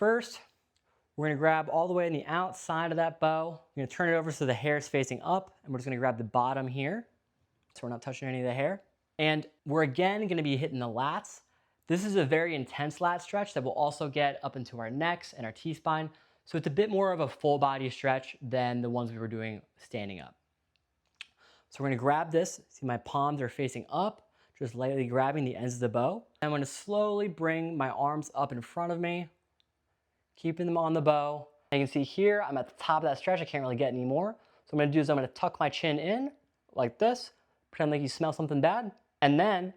First, we're gonna grab all the way on the outside of that bow. We're gonna turn it over so the hair is facing up, and we're just gonna grab the bottom here, so we're not touching any of the hair. And we're again gonna be hitting the lats. This is a very intense lat stretch that will also get up into our necks and our T-spine. So it's a bit more of a full body stretch than the ones we were doing standing up. So we're gonna grab this. See, my palms are facing up, just lightly grabbing the ends of the bow. I'm gonna slowly bring my arms up in front of me, keeping them on the bow. And you can see here, I'm at the top of that stretch. I can't really get any more. So what I'm gonna do is I'm gonna tuck my chin in like this, pretend like you smell something bad. And then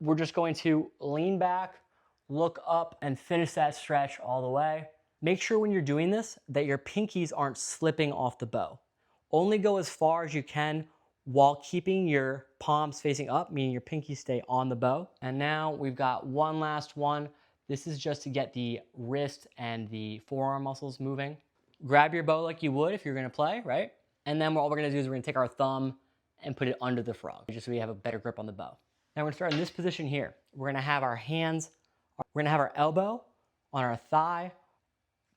we're just going to lean back, look up, and finish that stretch all the way. Make sure when you're doing this that your pinkies aren't slipping off the bow. Only go as far as you can while keeping your palms facing up, meaning your pinkies stay on the bow. And now we've got one last one. This is just to get the wrist and the forearm muscles moving. Grab your bow like you would if you're gonna play, right? And then all we're gonna do is we're gonna take our thumb and put it under the frog, just so we have a better grip on the bow. Now we're gonna start in this position here. We're gonna have our hands, we're gonna have our elbow on our thigh.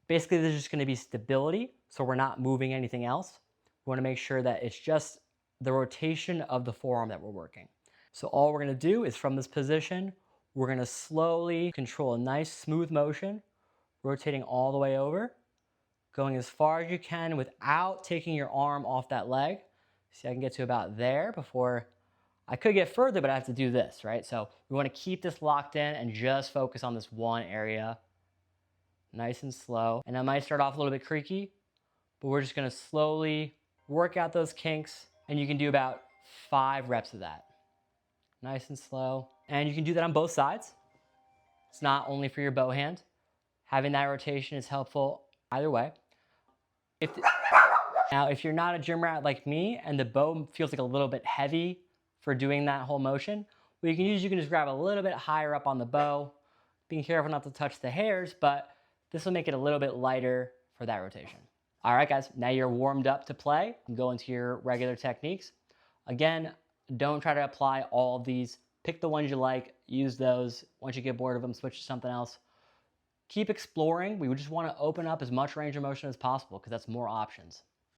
Basically, there's just gonna be stability, so we're not moving anything else. We wanna make sure that it's just the rotation of the forearm that we're working. So all we're gonna do is from this position, we're gonna slowly control a nice smooth motion, rotating all the way over, going as far as you can without taking your arm off that leg. See, I can get to about there before, I could get further, but I have to do this, right? So we wanna keep this locked in and just focus on this one area, nice and slow. And I might start off a little bit creaky, but we're just gonna slowly work out those kinks, and you can do about 5 reps of that. Nice and slow. And you can do that on both sides. It's not only for your bow hand. Having that rotation is helpful either way. Now, if you're not a gym rat like me and the bow feels like a little bit heavy for doing that whole motion, what you can use, you can just grab a little bit higher up on the bow, being careful not to touch the hairs, but this will make it a little bit lighter for that rotation. All right, guys, now you're warmed up to play. You can go into your regular techniques. Again, don't try to apply all of these. Pick the ones you like, use those. Once you get bored of them, switch to something else. Keep exploring. We just want to open up as much range of motion as possible because that's more options.